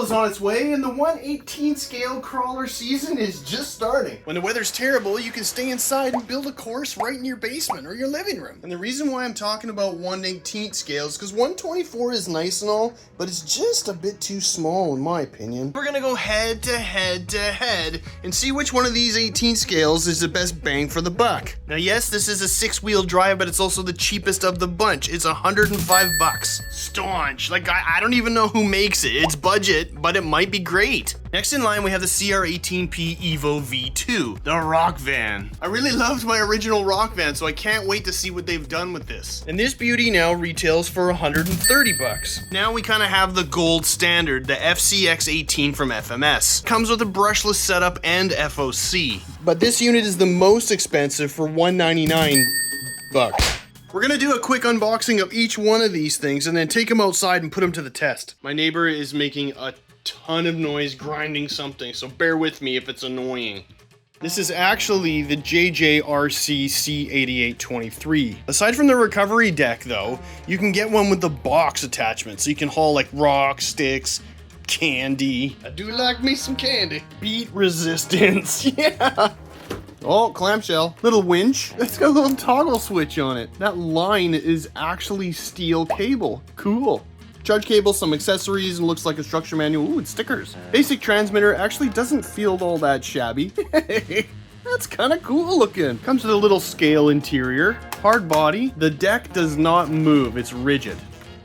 is on its way and the 1/18 scale crawler season is just starting. When the weather's terrible, you can stay inside and build a course right in your basement or your living room. And the reason why I'm talking about 1/18 scales is because 1/24 is nice and all, but it's just a bit too small in my opinion. We're gonna go head to head and see which one of these 18 scales is the best bang for the buck. Now yes, this is a 6-wheel drive, but it's also the cheapest of the bunch. It's $105. Staunch. Like I don't even know who makes it. It's budget, but it might be great. Next in line we have the CR18P Evo V2, the rock van. I really loved my original rock van, so I can't wait to see what they've done with this. And this beauty now retails for $130. Now we kind of have the gold standard, the FCX18 from FMS. Comes with a brushless setup and FOC. But this unit is the most expensive for $199. We're gonna do a quick unboxing of each one of these things and then take them outside and put them to the test. My neighbor is making a ton of noise grinding something, so bear with me if it's annoying. This is actually the JJRC C8823. Aside from the recovery deck though, you can get one with the box attachment, so you can haul like rocks, sticks, candy. I do like me some candy. Beat resistance, yeah. Oh, clamshell. Little winch. It's got a little toggle switch on it. That line is actually steel cable. Cool. Charge cable, some accessories, and looks like a structure manual. Ooh, and stickers. Basic transmitter actually doesn't feel all that shabby. That's kind of cool looking. Comes with a little scale interior. Hard body. The deck does not move. It's rigid.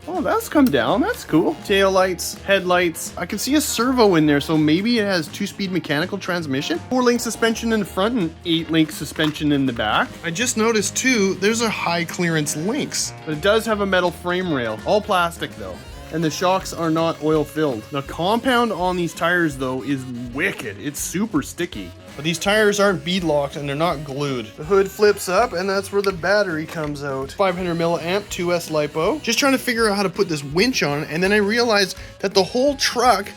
Oh, that's come down. That's cool. Tail lights, headlights. I can see a servo in there, so maybe it has 2-speed mechanical transmission. 4-link suspension in the front and 8-link suspension in the back. I just noticed too, there's a high clearance links, but it does have a metal frame rail. All plastic though. And the shocks are not oil filled. The compound on these tires though is wicked. It's super sticky. But these tires aren't bead locked and they're not glued. The hood flips up and that's where the battery comes out. 500 milliamp 2S LiPo. Just trying to figure out how to put this winch on, and then I realized that the whole truck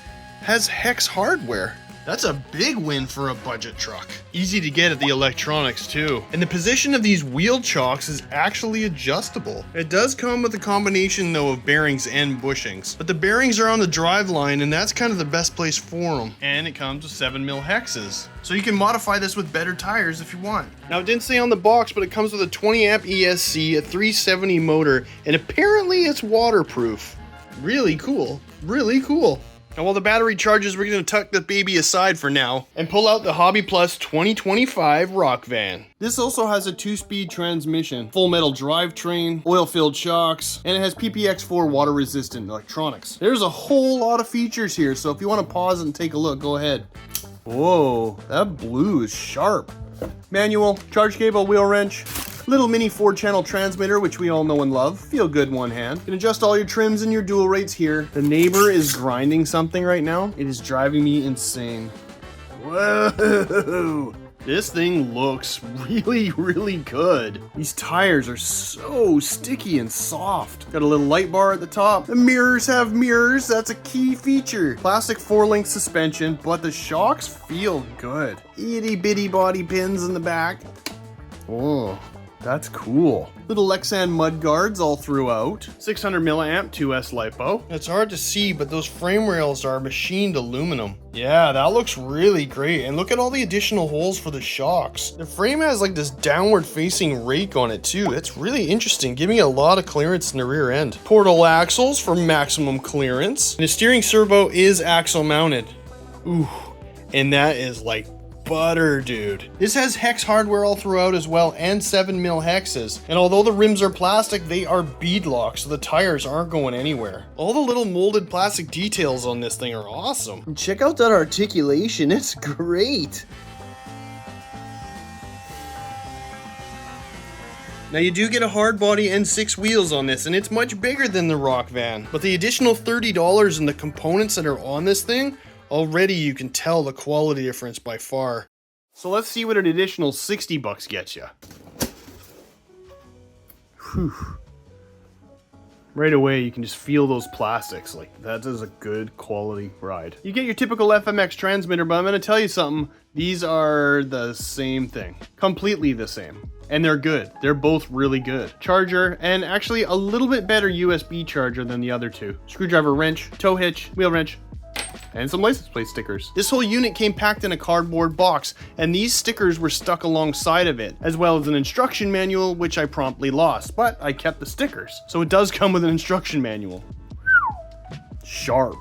has hex hardware. That's a big win for a budget truck. Easy to get at the electronics too. And the position of these wheel chocks is actually adjustable. It does come with a combination though of bearings and bushings, but the bearings are on the drive line and that's kind of the best place for them. And it comes with 7mm hexes. So you can modify this with better tires if you want. Now it didn't say on the box, but it comes with a 20 amp ESC, a 370 motor, and apparently it's waterproof. Really cool, really cool. Now while the battery charges, we're going to tuck the baby aside for now and pull out the Hobby Plus 2025 Rock Van. This also has a 2-speed transmission, full metal drivetrain, oil-filled shocks, and it has PPX4 water-resistant electronics. There's a whole lot of features here, so if you want to pause and take a look, go ahead. Whoa, that blue is sharp. Manual, charge cable, wheel wrench. Little mini 4-channel transmitter, which we all know and love. Feel good one hand. You can adjust all your trims and your dual rates here. The neighbor is grinding something right now. It is driving me insane. Whoa! This thing looks really, really good. These tires are so sticky and soft. Got a little light bar at the top. The mirrors have mirrors. That's a key feature. Plastic 4-link suspension, but the shocks feel good. Itty bitty body pins in the back. Oh. That's cool. Little Lexan mud guards all throughout. 600 milliamp 2S LiPo. It's hard to see, but those frame rails are machined aluminum. Yeah, that looks really great. And look at all the additional holes for the shocks. The frame has like this downward facing rake on it too. That's really interesting, giving it a lot of clearance in the rear end. Portal axles for maximum clearance. And the steering servo is axle mounted. Ooh, and that is like butter, dude. This has hex hardware all throughout as well, and 7mm hexes. And although the rims are plastic, they are bead locked, so the tires aren't going anywhere. All the little molded plastic details on this thing are awesome. And check out that articulation, it's great. Now you do get a hard body and 6 wheels on this, and it's much bigger than the Rock Van. But the additional $30 in the components that are on this thing, already you can tell the quality difference by far. So let's see what an additional $60 gets you. Whew. Right away you can just feel those plastics. Like, that is a good quality ride. You get your typical FMX transmitter, but I'm going to tell you something. These are the same thing. Completely the same. And they're good. They're both really good. Charger, and actually a little bit better USB charger than the other two. Screwdriver wrench, tow hitch, wheel wrench, and some license plate stickers. This whole unit came packed in a cardboard box, and these stickers were stuck alongside of it, as well as an instruction manual, which I promptly lost, but I kept the stickers. So it does come with an instruction manual. Sharp.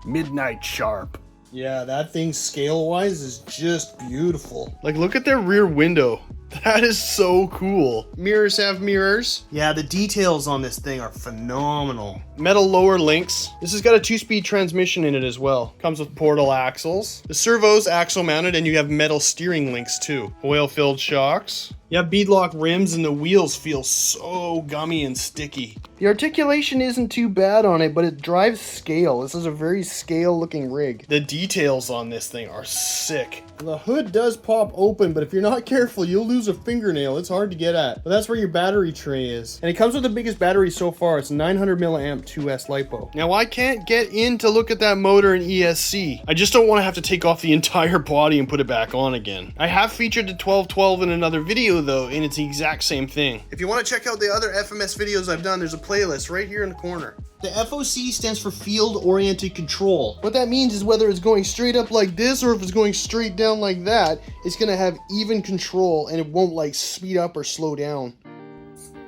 Midnight sharp. Yeah, that thing scale-wise is just beautiful. Like, look at their rear window. That is so cool. Mirrors have mirrors. Yeah, the details on this thing are phenomenal. Metal lower links. This has got a 2-speed transmission in it as well. Comes with portal axles. The servos axle mounted, and you have metal steering links too. Oil-filled shocks. You have beadlock rims, and the wheels feel so gummy and sticky. The articulation isn't too bad on it, but it drives scale. This is a very scale-looking rig. The details on this thing are sick. The hood does pop open, but if you're not careful, you'll lose a fingernail. It's hard to get at. But that's where your battery tray is. And it comes with the biggest battery so far. It's 900 milliamp 2S LiPo. Now, I can't get in to look at that motor in ESC. I just don't want to have to take off the entire body and put it back on again. I have featured the 1212 in another video though, and it's the exact same thing. If you want to check out the other FMS videos I've done, there's a playlist right here in the corner. The FOC stands for Field Oriented Control. What that means is whether it's going straight up like this or if it's going straight down like that, it's gonna have even control and it won't like speed up or slow down.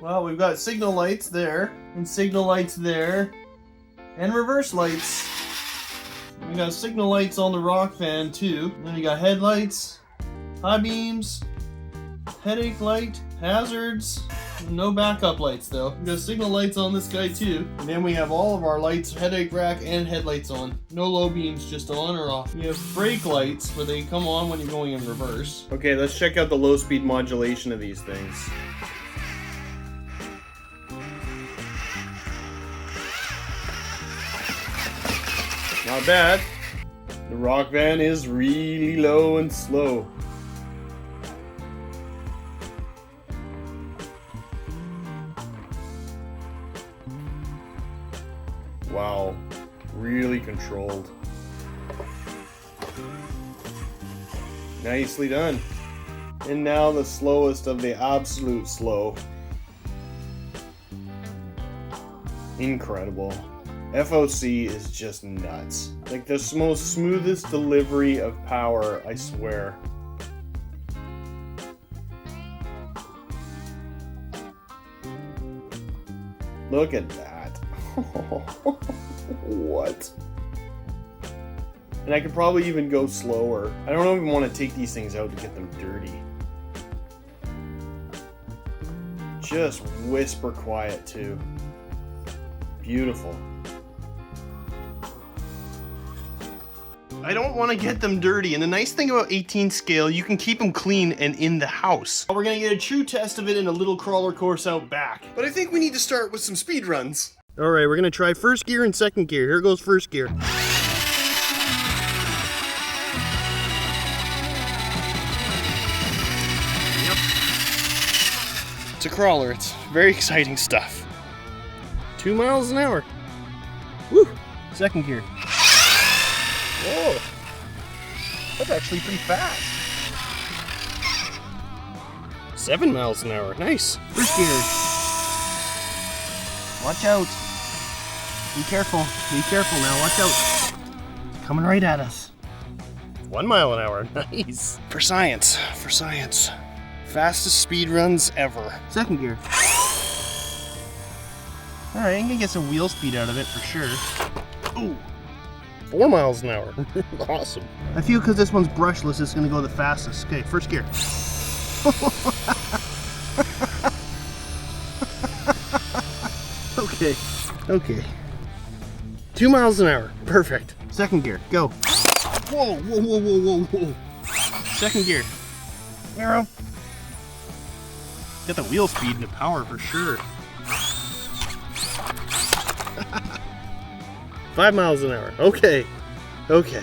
Well, we've got signal lights there, and signal lights there, and reverse lights. We got signal lights on the rock fan too. And then you got headlights, high beams, headache light, hazards. No backup lights though. We got signal lights on this guy too. And then we have all of our lights, headache rack and headlights on. No low beams, just on or off. We have brake lights where they come on when you're going in reverse. Okay, let's check out the low speed modulation of these things. Not bad. The rock van is really low and slow. Wow, really controlled. Nicely done. And now the slowest of the absolute slow. Incredible. FOC is just nuts. Like the most smoothest delivery of power, I swear. Look at that. What? And I could probably even go slower. I don't even want to take these things out to get them dirty. Just whisper quiet too. Beautiful. I don't want to get them dirty, and the nice thing about 18 scale, you can keep them clean and in the house. We're gonna get a true test of it in a little crawler course out back. But I think we need to start with some speed runs. All right, we're gonna try first gear and second gear. Here goes first gear. Yep. It's a crawler. It's very exciting stuff. 2 miles an hour. Woo! Second gear. Whoa! That's actually pretty fast. 7 miles an hour. Nice. First gear. Watch out. Be careful. Be careful now. Watch out. It's coming right at us. 1 mile an hour. Nice. For science. For science. Fastest speed runs ever. Second gear. Alright, I'm gonna get some wheel speed out of it for sure. Ooh. 4 miles an hour. Awesome. I feel because this one's brushless, it's gonna go the fastest. Okay, first gear. Okay, okay. 2 miles an hour, perfect. Second gear, go. Whoa, whoa, whoa, whoa, whoa, whoa. Second gear. Arrow. Get the wheel speed and the power for sure. 5 miles an hour, okay, okay.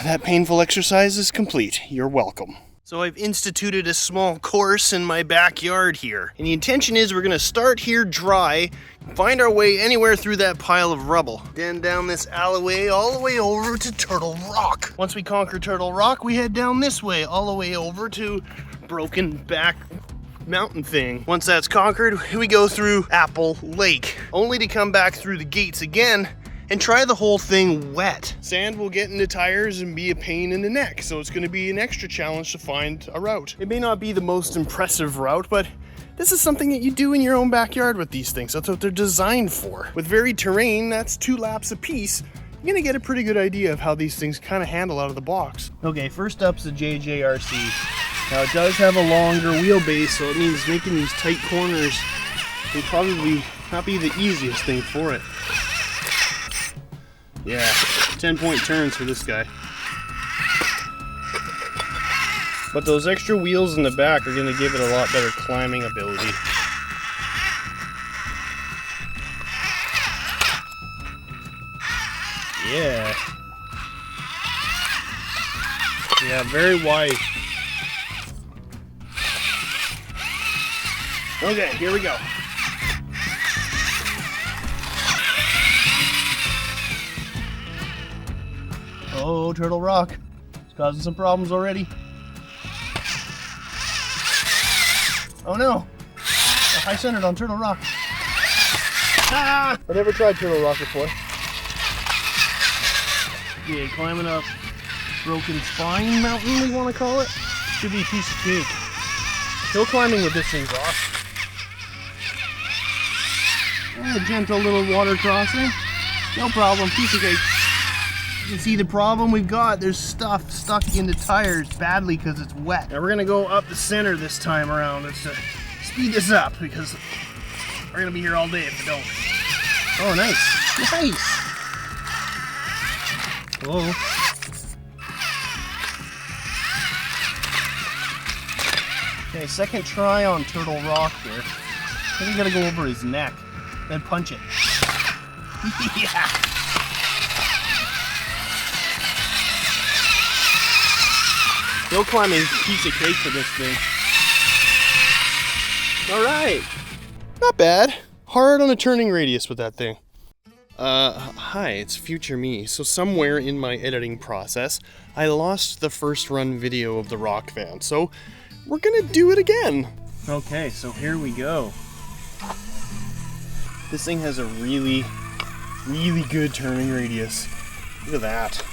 That painful exercise is complete, you're welcome. So I've instituted a small course in my backyard here. And the intention is we're gonna start here dry, find our way anywhere through that pile of rubble. Then down this alleyway, all the way over to Turtle Rock. Once we conquer Turtle Rock, we head down this way, all the way over to Broken Back Mountain thing. Once that's conquered, we go through Apple Lake, only to come back through the gates again and try the whole thing wet. Sand will get into tires and be a pain in the neck, so it's going to be an extra challenge to find a route. It may not be the most impressive route, but this is something that you do in your own backyard with these things. That's what they're designed for. With varied terrain, that's 2 laps apiece. You're gonna get a pretty good idea of how these things kind of handle out of the box. Okay, first up's the JJRC. Now it does have a longer wheelbase, so it means making these tight corners will probably not be the easiest thing for it. Yeah, 10-point turns for this guy. But those extra wheels in the back are gonna give it a lot better climbing ability. Yeah. Yeah, very wide. Okay, here we go. Oh, Turtle Rock. It's causing some problems already. Oh no! I centered on Turtle Rock. Ah! I've never tried Turtle Rock before. Yeah, climbing up Broken Spine Mountain, we want to call it. Should be a piece of cake. Hill climbing with this thing's awesome. A gentle little water crossing. No problem, piece of cake. You can see the problem we've got. There's stuff stuck in the tires badly because it's wet. Now we're gonna go up the center this time around. Let's speed this up because we're gonna be here all day if we don't. Oh, nice, nice. Whoa. Okay, second try on Turtle Rock here. I think we gotta go over his neck, then punch it. Yeah. Hill climbing piece of cake for this thing. All right, not bad. Hard on the turning radius with that thing. Hi, it's future me. So somewhere in my editing process, I lost the first run video of the rock van. So we're gonna do it again. Okay, so here we go. This thing has a really, really good turning radius. Look at that.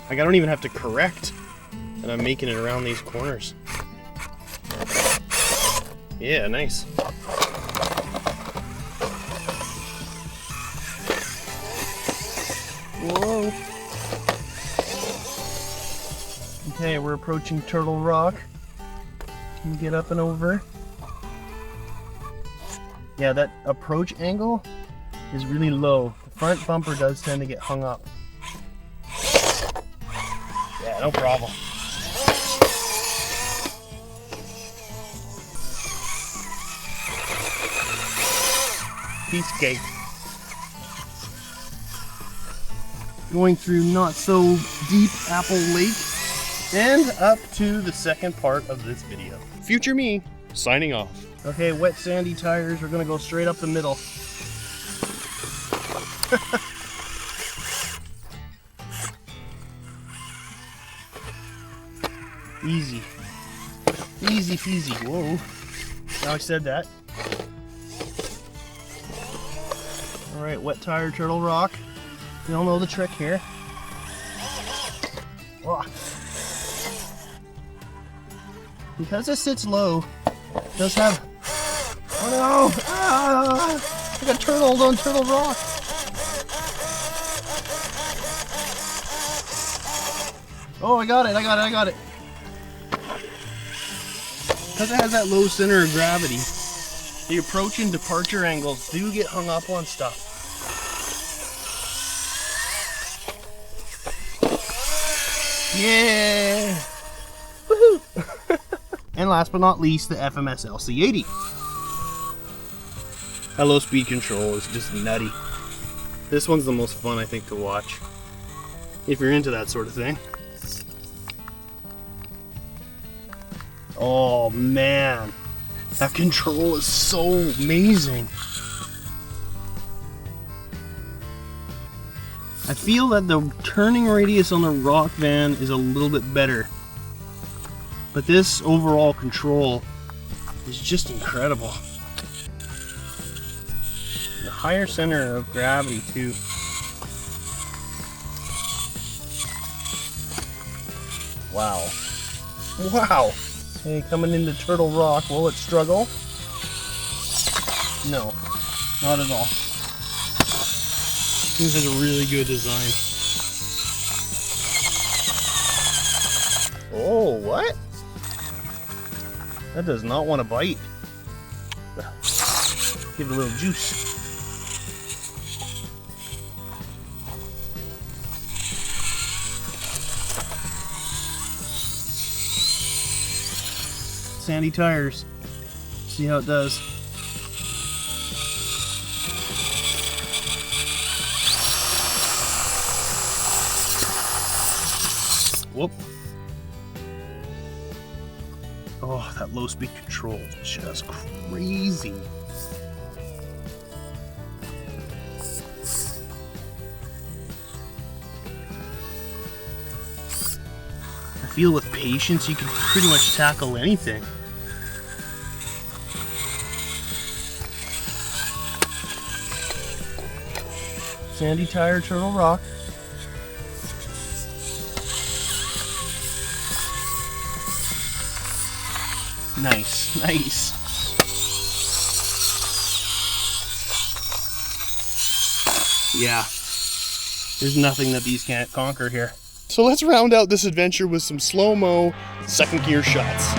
Like, I don't even have to correct, and I'm making it around these corners. Yeah, nice. Whoa. Okay, we're approaching Turtle Rock. Can you get up and over? Yeah, that approach angle is really low. The front bumper does tend to get hung up. Yeah, no problem. Piece of cake. Going through not so deep Apple Lake and up to the second part of this video. Future me, signing off. Okay, wet sandy tires, we're gonna go straight up the middle. Easy. Easy peasy. Whoa. Now I said that. Alright, wet tire Turtle Rock. You all know the trick here. Oh. Because it sits low, it does have... Oh no! Ah, I got turtled on Turtle Rock! Oh, I got it! Because it has that low center of gravity, the approach and departure angles do get hung up on stuff. Yeah! Woohoo! And last but not least, the FMS FC18. That low speed control is just nutty. This one's the most fun, I think, to watch. If you're into that sort of thing. Oh man, that control is so amazing. I feel that the turning radius on the rock van is a little bit better, but this overall control is just incredible. higher center of gravity too. Wow. Wow. Okay, coming into Turtle Rock, will it struggle? No, not at all. This has a really good design. Oh, what? That does not want to bite. Give it a little juice. Sandy tires. See how it does. Whoop. Oh, that low speed control is just crazy. I feel with patience you can pretty much tackle anything. Sandy tire, Turtle Rock. Nice, nice. Yeah, there's nothing that these can't conquer here. So let's round out this adventure with some slow-mo second gear shots.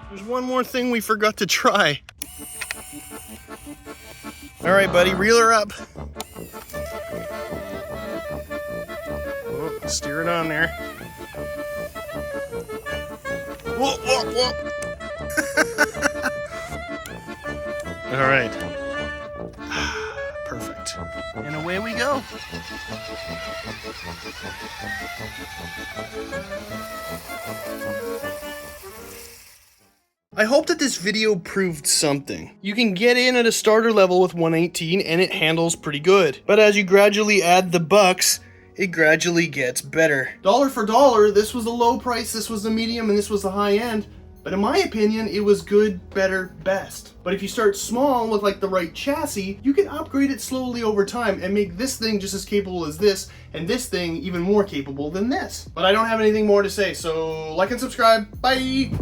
There's one more thing we forgot to try. All right, buddy, reel her up. Oh, steer it on there. Whoa, whoa, whoa. All right. Perfect. And away we go. I hope that this video proved something. You can get in at a starter level with 118 and it handles pretty good. But as you gradually add the bucks, it gradually gets better. Dollar for dollar, this was the low price, this was the medium, and this was the high end. But in my opinion, it was good, better, best. But if you start small with like the right chassis, you can upgrade it slowly over time and make this thing just as capable as this, and this thing even more capable than this. But I don't have anything more to say, so like and subscribe. Bye!